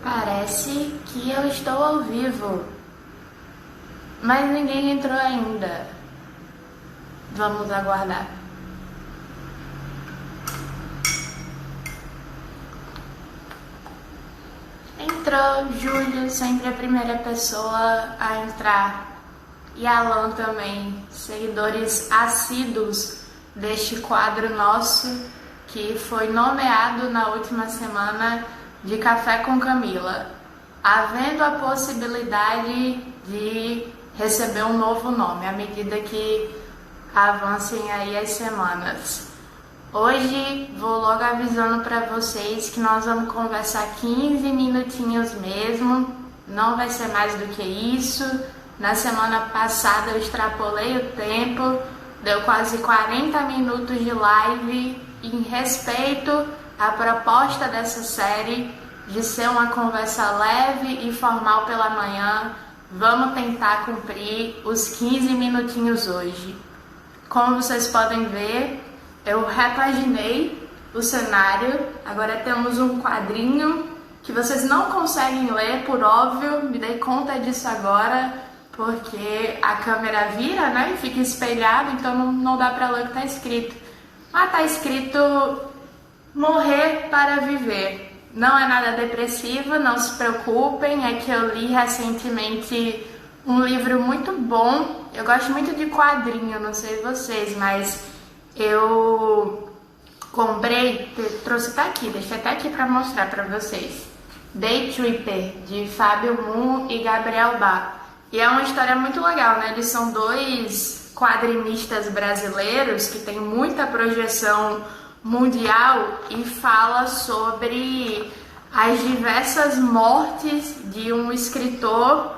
Parece que eu estou ao vivo, mas ninguém entrou ainda. Vamos aguardar. Entrou Júlio, sempre a primeira pessoa a entrar. E Alan também, seguidores assíduos deste quadro nosso, que foi nomeado na última semana de Café com Camila, havendo a possibilidade de receber um novo nome à medida que avancem aí as semanas. Hoje vou logo avisando para vocês que nós vamos conversar 15 minutinhos mesmo, não vai ser mais do que isso. Na semana passada eu extrapolei o tempo, deu quase 40 minutos de live em respeito à proposta dessa série de ser uma conversa leve e formal pela manhã. Vamos tentar cumprir os 15 minutinhos hoje. Como vocês podem ver, eu repaginei o cenário. Agora temos um quadrinho que vocês não conseguem ler, por óbvio, me dei conta disso agora, porque a câmera vira, né, e fica espelhado, então não dá para ler o que está escrito. Mas está escrito morrer para viver. Não é nada depressivo, não se preocupem, é que eu li recentemente um livro muito bom. Eu gosto muito de quadrinho, não sei vocês, mas eu comprei, trouxe até aqui, deixei até aqui para mostrar para vocês. Day Tripper, de Fábio Moon e Gabriel Bá. E é uma história muito legal, né? Eles são dois quadrinistas brasileiros que têm muita projeção mundial e fala sobre as diversas mortes de um escritor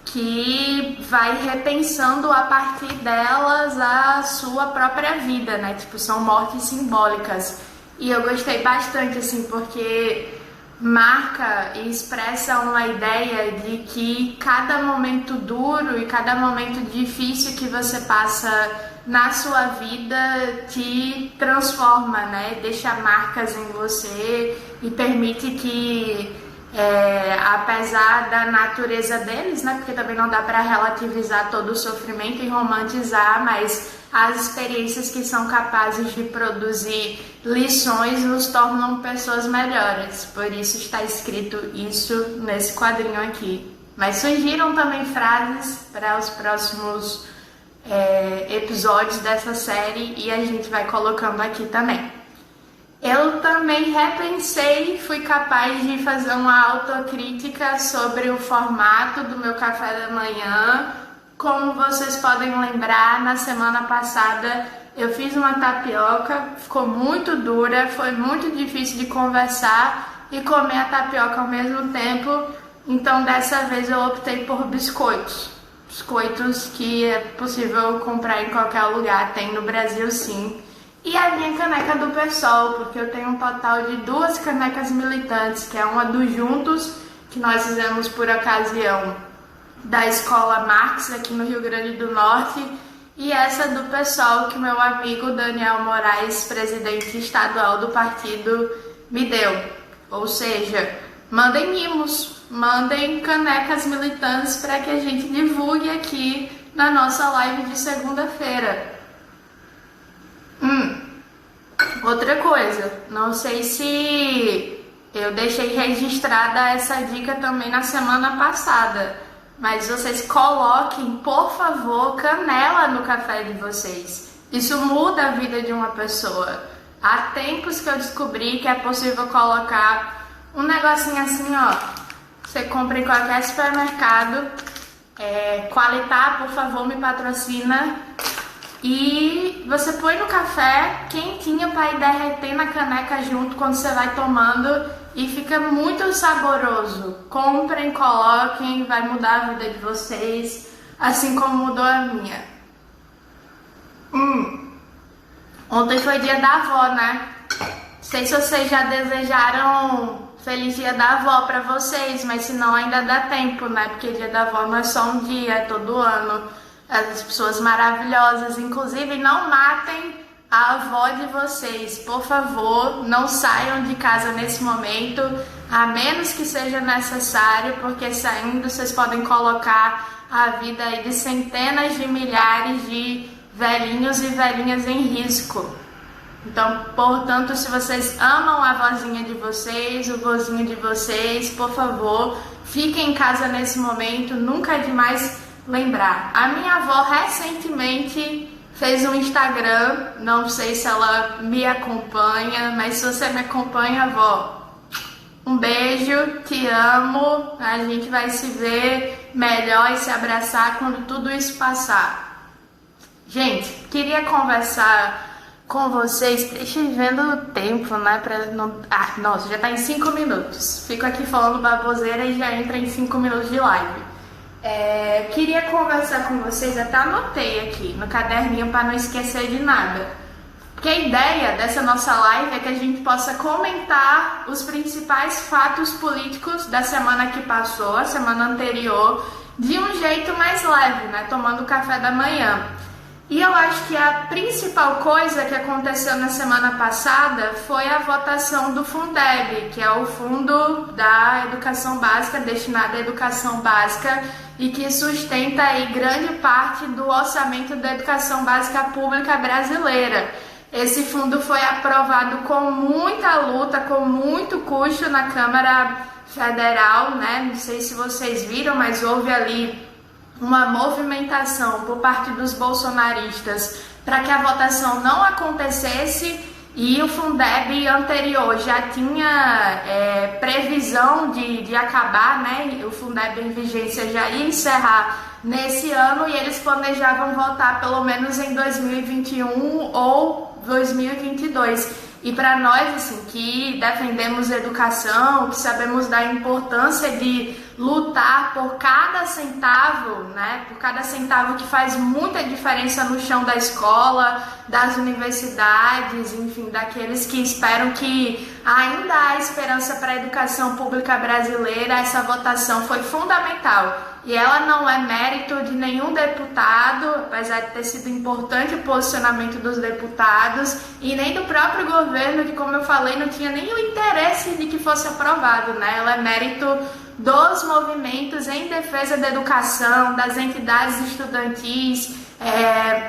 que vai repensando a partir delas a sua própria vida, né? Tipo, são mortes simbólicas. E eu gostei bastante, assim, porque marca e expressa uma ideia de que cada momento duro e cada momento difícil que você passa na sua vida te transforma, né? Deixa marcas em você e permite que, apesar da natureza deles, né? Porque também não dá para relativizar todo o sofrimento e romantizar, mas as experiências que são capazes de produzir lições nos tornam pessoas melhores. Por isso está escrito isso nesse quadrinho aqui. Mas surgiram também frases para os próximos episódios dessa série e a gente vai colocando aqui também. Eu também repensei, fui capaz de fazer uma autocrítica sobre o formato do meu café da manhã. Como vocês podem lembrar, na semana passada eu fiz uma tapioca, ficou muito dura, foi muito difícil de conversar e comer a tapioca ao mesmo tempo, então dessa vez eu optei por biscoitos. Biscoitos que é possível comprar em qualquer lugar, tem no Brasil sim. E a minha caneca do PSOL, porque eu tenho um total de 2 canecas militantes, que é uma do Juntos, que nós fizemos por ocasião da Escola Marx aqui no Rio Grande do Norte, e essa do PSOL que meu amigo Daniel Moraes, presidente estadual do partido, me deu. Ou seja, mandem mimos, mandem canecas militantes para que a gente divulgue aqui na nossa live de segunda-feira. Outra coisa, não sei se eu deixei registrada essa dica também na semana passada, mas vocês coloquem, por favor, canela no café de vocês. Isso muda a vida de uma pessoa. Há tempos que eu descobri que é possível colocar um negocinho assim, ó. Você compra em qualquer supermercado. Qualitá, por favor, me patrocina. E você põe no café quentinho para ir derreter na caneca junto quando você vai tomando. E fica muito saboroso. Comprem, coloquem, vai mudar a vida de vocês, assim como mudou a minha. Ontem foi dia da avó, né? Não sei se vocês já desejaram feliz dia da avó pra vocês, mas se não ainda dá tempo, né? Porque dia da avó não é só um dia, é todo ano. As pessoas maravilhosas, inclusive não matem a avó de vocês, por favor, não saiam de casa nesse momento, a menos que seja necessário, porque saindo vocês podem colocar a vida aí de centenas de milhares de velhinhos e velhinhas em risco. Então, portanto, se vocês amam a vozinha de vocês, o vozinho de vocês, por favor, fiquem em casa nesse momento, nunca é demais lembrar. A minha avó recentemente fez um Instagram, não sei se ela me acompanha, mas se você me acompanha, avó, um beijo, te amo, a gente vai se ver melhor e se abraçar quando tudo isso passar. Gente, queria conversar com vocês, deixa eu vendo o tempo, né, pra não... nossa, já tá em 5 minutos, fico aqui falando baboseira e já entra em 5 minutos de live. Queria conversar com vocês, até anotei aqui no caderninho para não esquecer de nada, porque a ideia dessa nossa live é que a gente possa comentar os principais fatos políticos da semana que passou, a semana anterior, de um jeito mais leve, né, tomando café da manhã. E eu acho que a principal coisa que aconteceu na semana passada foi a votação do Fundeb, que é o Fundo da Educação Básica, destinado à educação básica e que sustenta aí grande parte do orçamento da educação básica pública brasileira. Esse fundo foi aprovado com muita luta, com muito custo na Câmara Federal, né? Não sei se vocês viram, mas houve ali uma movimentação por parte dos bolsonaristas para que a votação não acontecesse, e o Fundeb anterior já tinha previsão de acabar, né? O Fundeb em vigência já ia encerrar nesse ano e eles planejavam votar pelo menos em 2021 ou 2022. E para nós, assim, que defendemos educação, que sabemos da importância de lutar por cada centavo, né? Por cada centavo que faz muita diferença no chão da escola, das universidades, enfim, daqueles que esperam que ainda há esperança para a educação pública brasileira, essa votação foi fundamental. E ela não é mérito de nenhum deputado, apesar de ter sido importante o posicionamento dos deputados, e nem do próprio governo, que, como eu falei, não tinha nem o interesse de que fosse aprovado, né? Ela é mérito dos movimentos em defesa da educação, das entidades estudantis,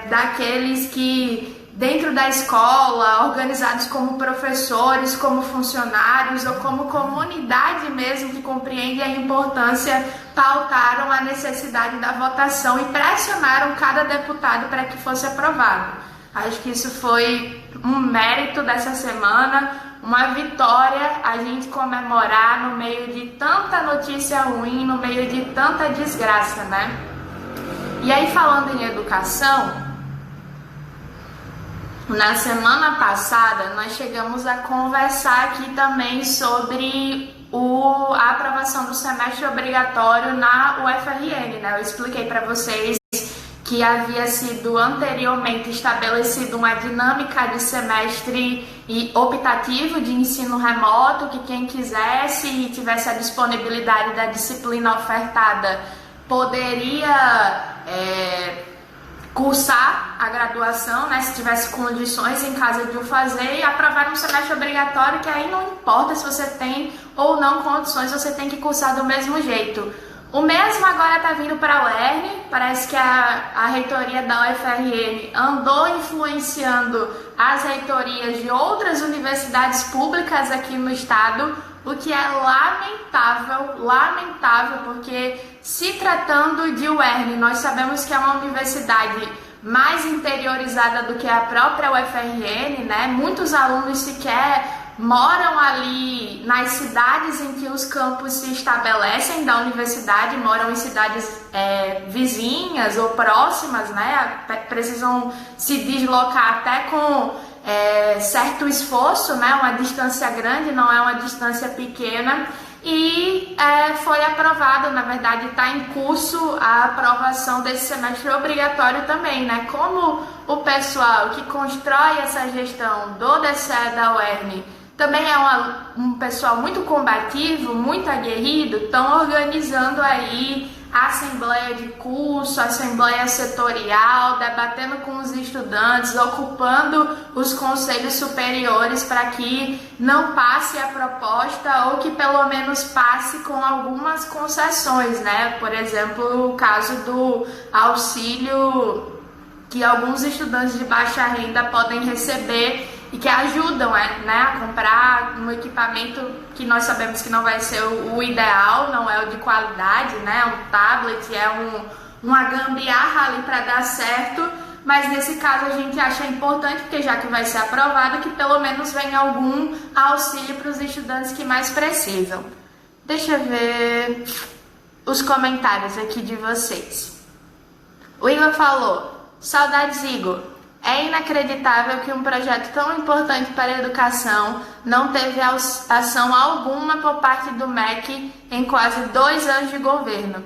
daqueles que dentro da escola, organizados como professores, como funcionários ou como comunidade mesmo que compreende a importância, pautaram a necessidade da votação e pressionaram cada deputado para que fosse aprovado. Acho que isso foi um mérito dessa semana, uma vitória a gente comemorar no meio de tanta notícia ruim, no meio de tanta desgraça, né? E aí, falando em educação, na semana passada nós chegamos a conversar aqui também sobre a aprovação do semestre obrigatório na UFRN, né? Eu expliquei para vocês que havia sido anteriormente estabelecida uma dinâmica de semestre optativo de ensino remoto, que quem quisesse e tivesse a disponibilidade da disciplina ofertada poderia cursar a graduação, né, se tivesse condições em casa de o fazer, e aprovar um semestre obrigatório, que aí não importa se você tem ou não condições, você tem que cursar do mesmo jeito. O mesmo agora está vindo para a UERN, parece que a reitoria da UFRN andou influenciando as reitorias de outras universidades públicas aqui no estado, o que é lamentável, porque se tratando de UERN, nós sabemos que é uma universidade mais interiorizada do que a própria UFRN, né? Muitos alunos sequer moram ali nas cidades em que os campos se estabelecem da universidade, moram em cidades vizinhas ou próximas, né? Precisam se deslocar até com certo esforço, né? Uma distância grande, não é uma distância pequena. E foi aprovado, na verdade está em curso a aprovação desse semestre obrigatório também, né? Como o pessoal que constrói essa gestão do DCE da UERN também é um pessoal muito combativo, muito aguerrido, estão organizando aí assembleia de curso, assembleia setorial, debatendo com os estudantes, ocupando os conselhos superiores para que não passe a proposta ou que pelo menos passe com algumas concessões, né? Por exemplo, o caso do auxílio que alguns estudantes de baixa renda podem receber e que ajudam, né, a comprar um equipamento que nós sabemos que não vai ser o ideal, não é o de qualidade, né? Um tablet, uma gambiarra ali para dar certo, mas nesse caso a gente acha importante, porque já que vai ser aprovado, que pelo menos venha algum auxílio para os estudantes que mais precisam. Deixa eu ver os comentários aqui de vocês. O Igor falou: saudades, Igor. É inacreditável que um projeto tão importante para a educação não teve ação alguma por parte do MEC em quase 2 anos de governo.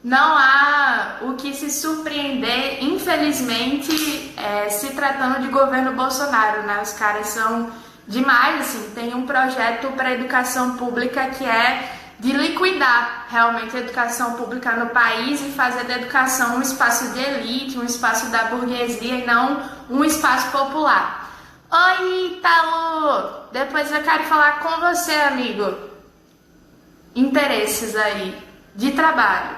Não há o que se surpreender, infelizmente, se tratando de governo Bolsonaro, né? Os caras são demais, assim, tem um projeto para a educação pública que é de liquidar realmente a educação pública no país e fazer da educação um espaço de elite, um espaço da burguesia e não um espaço popular. Oi, Ítalo! Depois eu quero falar com você, amigo. Interesses aí, de trabalho.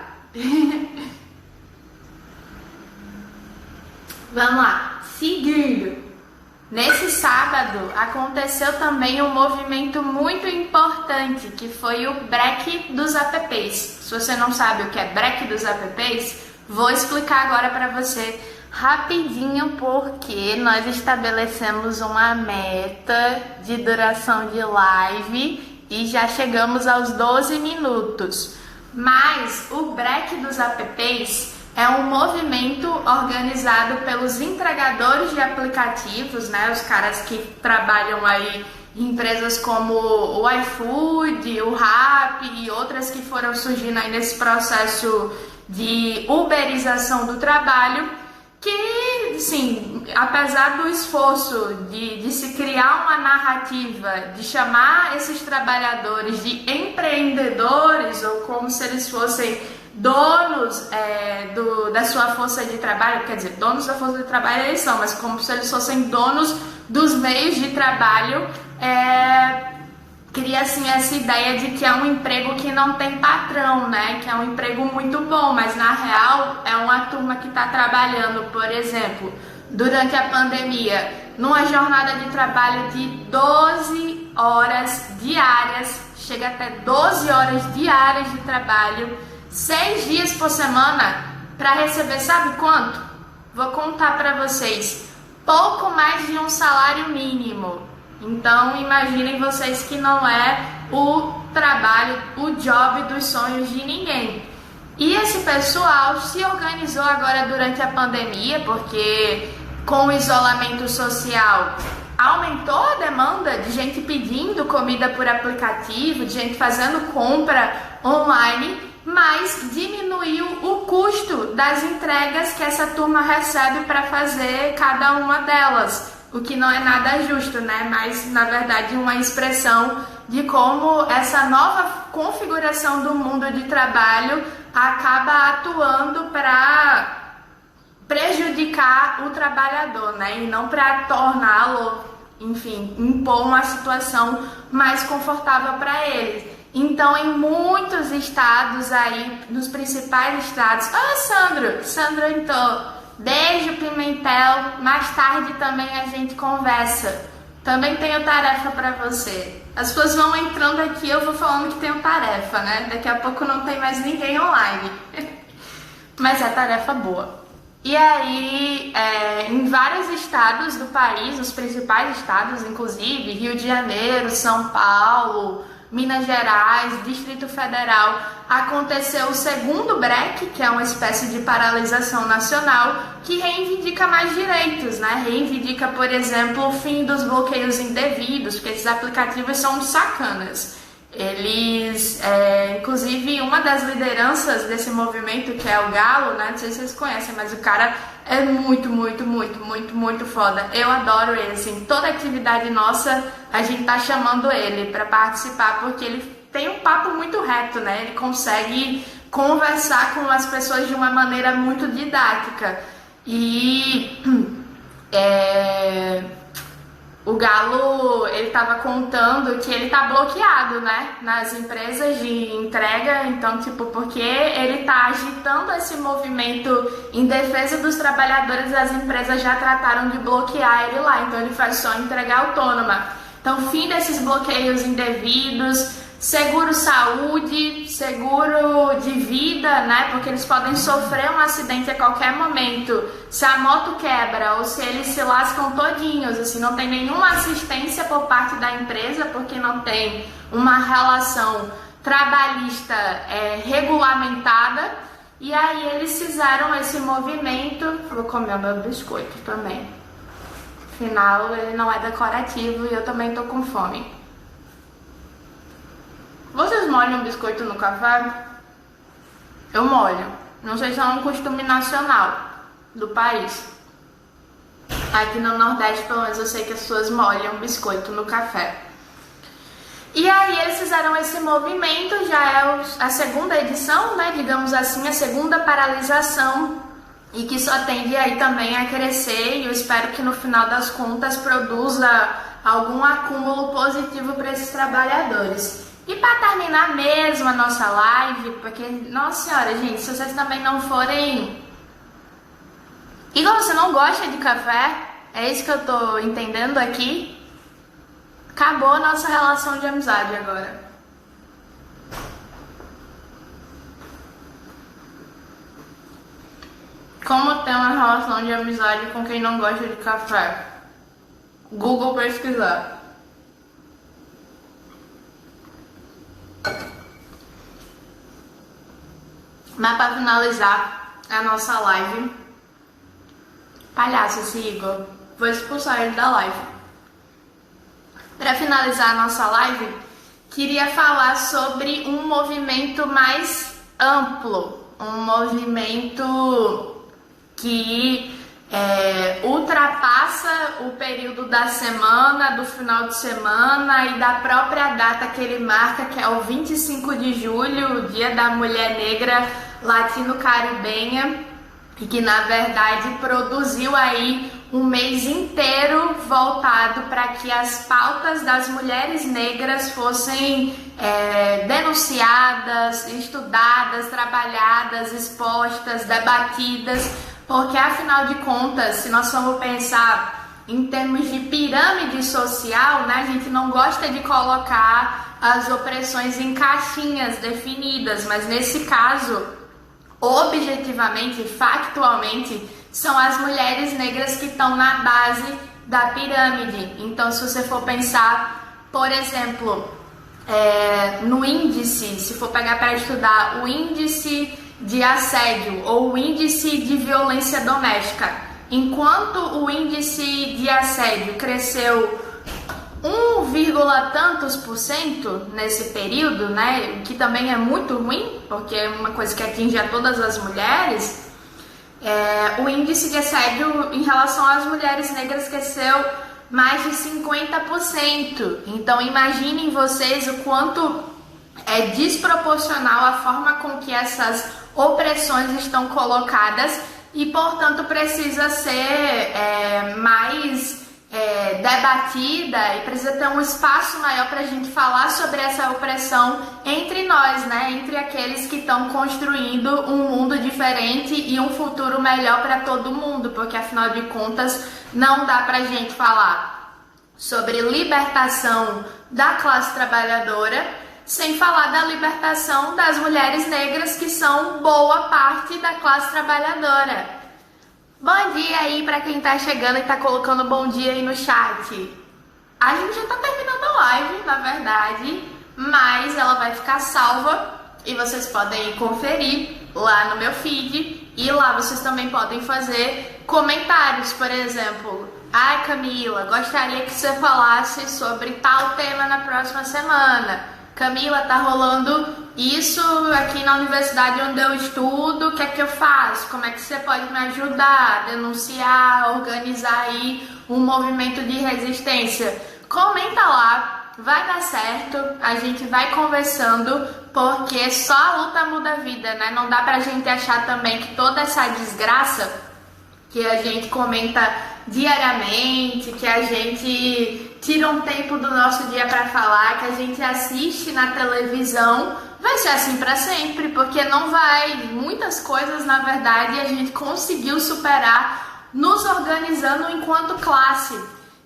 Vamos lá, seguindo. Nesse sábado aconteceu também um movimento muito importante, que foi o break dos apps. Se você não sabe o que é break dos apps, vou explicar agora para você rapidinho, porque nós estabelecemos uma meta de duração de live e já chegamos aos 12 minutos. Mas o break dos apps é um movimento organizado pelos entregadores de aplicativos, né? Os caras que trabalham aí em empresas como o iFood, o Rappi e outras que foram surgindo aí nesse processo de uberização do trabalho, que, sim, apesar do esforço de se criar uma narrativa, de chamar esses trabalhadores de empreendedores, ou como se eles fossem donos da sua força de trabalho, quer dizer, donos da força de trabalho eles são, mas como se eles fossem donos dos meios de trabalho, cria assim essa ideia de que é um emprego que não tem patrão, né? Que é um emprego muito bom, mas na real é uma turma que está trabalhando, por exemplo, durante a pandemia, numa jornada de trabalho de 12 horas diárias, chega até 12 horas diárias de trabalho, 6 dias por semana, para receber, sabe quanto? Vou contar para vocês, pouco mais de um salário mínimo. Então imaginem vocês que não é o trabalho, o job dos sonhos de ninguém. E esse pessoal se organizou agora durante a pandemia, porque com o isolamento social aumentou a demanda de gente pedindo comida por aplicativo, de gente fazendo compra online, mas diminuiu o custo das entregas que essa turma recebe para fazer cada uma delas, o que não é nada justo, né? Mas, na verdade, uma expressão de como essa nova configuração do mundo de trabalho acaba atuando para prejudicar o trabalhador, né? E não para torná-lo, enfim, impor uma situação mais confortável para ele. Então, em muitos estados aí, nos principais estados... Sandro entrou. Beijo, Pimentel. Mais tarde também a gente conversa. Também tenho tarefa para você. As pessoas vão entrando aqui, eu vou falando que tenho tarefa, né? Daqui a pouco não tem mais ninguém online. Mas é tarefa boa. E aí, em vários estados do país, os principais estados, inclusive, Rio de Janeiro, São Paulo, Minas Gerais, Distrito Federal, aconteceu o segundo break, que é uma espécie de paralisação nacional, que reivindica mais direitos, né? Reivindica, por exemplo, o fim dos bloqueios indevidos, porque esses aplicativos são sacanas. Eles, inclusive, uma das lideranças desse movimento, que é o Galo, né? Não sei se vocês conhecem, mas o cara é muito foda. Eu adoro ele, assim, toda atividade nossa, a gente tá chamando ele para participar, porque ele tem um papo muito reto, né? Ele consegue conversar com as pessoas de uma maneira muito didática. E o Galo, ele estava contando que ele está bloqueado, né, nas empresas de entrega, então, tipo, porque ele está agitando esse movimento em defesa dos trabalhadores, as empresas já trataram de bloquear ele lá, então ele faz só entrega autônoma. Então, fim desses bloqueios indevidos, seguro saúde, seguro de vida, né? Porque eles podem sofrer um acidente a qualquer momento. Se a moto quebra ou se eles se lascam todinhos, assim, não tem nenhuma assistência por parte da empresa, porque não tem uma relação trabalhista regulamentada. E aí eles fizeram esse movimento. Vou comer o meu biscoito também. Afinal, ele não é decorativo e eu também tô com fome. Vocês molham biscoito no café? Eu molho. Não sei se é um costume nacional do país. Aqui no Nordeste, pelo menos, eu sei que as pessoas molham biscoito no café. E aí eles fizeram esse movimento, já é a segunda edição, né? Digamos assim, a segunda paralisação, e que só tende aí também a crescer, e eu espero que no final das contas produza algum acúmulo positivo para esses trabalhadores. E para terminar mesmo a nossa live, porque, nossa senhora, gente, se vocês também não forem... Igor, você não gosta de café? É isso que eu tô entendendo aqui? Acabou a nossa relação de amizade agora. Como ter uma relação de amizade com quem não gosta de café? Google pesquisar. Mas para finalizar a nossa live, palhaço esse Igor, vou expulsar ele da live. Para finalizar a nossa live, queria falar sobre um movimento mais amplo, um movimento que ultrapassa o período da semana, do final de semana e da própria data que ele marca, que é o 25 de julho, o Dia da Mulher Negra Latino-Caribenha, e que na verdade produziu aí um mês inteiro voltado para que as pautas das mulheres negras fossem denunciadas, estudadas, trabalhadas, expostas, debatidas, porque afinal de contas, se nós formos pensar em termos de pirâmide social, né, a gente não gosta de colocar as opressões em caixinhas definidas, mas nesse caso, objetivamente, factualmente, são as mulheres negras que estão na base da pirâmide. Então, se você for pensar, por exemplo, no índice, se for pegar para estudar o índice de assédio ou o índice de violência doméstica, enquanto o índice de assédio cresceu 1, tantos por cento nesse período, né, que também é muito ruim, porque é uma coisa que atinge a todas as mulheres, o índice de assédio em relação às mulheres negras cresceu mais de 50%. Então imaginem vocês o quanto é desproporcional a forma com que essas opressões estão colocadas e, portanto, precisa ser mais debatida e precisa ter um espaço maior para a gente falar sobre essa opressão entre nós, né? Entre aqueles que estão construindo um mundo diferente e um futuro melhor para todo mundo, porque afinal de contas não dá para a gente falar sobre libertação da classe trabalhadora sem falar da libertação das mulheres negras, que são boa parte da classe trabalhadora. Bom dia aí para quem tá chegando e tá colocando bom dia aí no chat. A gente já tá terminando a live, na verdade, mas ela vai ficar salva e vocês podem conferir lá no meu feed, e lá vocês também podem fazer comentários, por exemplo: ai, Camila, gostaria que você falasse sobre tal tema na próxima semana. Camila, tá rolando isso aqui na universidade onde eu estudo, o que é que eu faço? Como é que você pode me ajudar a denunciar, organizar aí um movimento de resistência? Comenta lá vai dar certo, a gente vai conversando, porque só a luta muda a vida, né? Não dá pra gente achar também que toda essa desgraça que a gente comenta diariamente, que a gente tira um tempo do nosso dia pra falar, que a gente assiste na televisão, vai ser assim pra sempre, porque não vai. Muitas coisas, na verdade, a gente conseguiu superar nos organizando enquanto classe.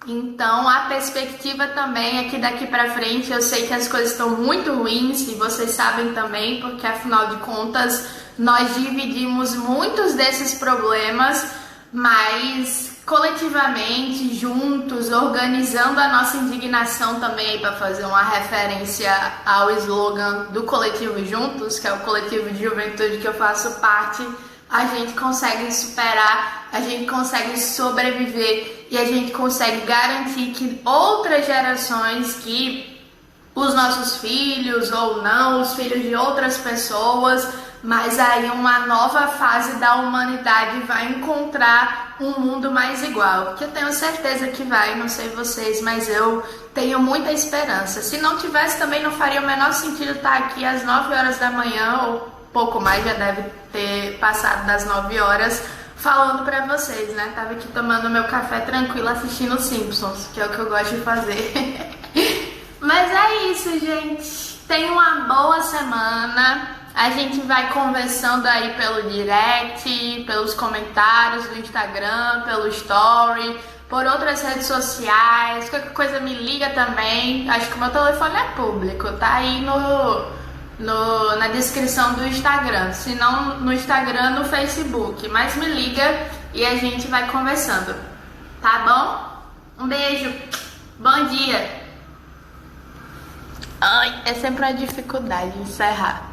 Então a perspectiva também é que daqui pra frente, eu sei que as coisas estão muito ruins e vocês sabem também, porque afinal de contas nós dividimos muitos desses problemas, mas coletivamente, juntos, organizando a nossa indignação também, para fazer uma referência ao slogan do Coletivo Juntos, que é o coletivo de juventude que eu faço parte, a gente consegue superar, a gente consegue sobreviver e a gente consegue garantir que outras gerações, que os nossos filhos ou não, os filhos de outras pessoas, mas aí uma nova fase da humanidade vai encontrar um mundo mais igual, que eu tenho certeza que vai, não sei vocês, mas eu tenho muita esperança. Se não tivesse, também não faria o menor sentido estar aqui às 9 horas da manhã, ou pouco mais, já deve ter passado das 9 horas, falando pra vocês, né? Tava aqui tomando meu café tranquilo, assistindo Simpsons, que é o que eu gosto de fazer. Mas é isso, gente. Tenha uma boa semana. A gente vai conversando aí pelo direct, pelos comentários do Instagram, pelo story, por outras redes sociais. Qualquer coisa me liga também. Acho que o meu telefone é público, tá aí na descrição do Instagram. Se não no Instagram, no Facebook. Mas me liga e a gente vai conversando. Tá bom? Um beijo. Bom dia. Ai, é sempre uma dificuldade encerrar.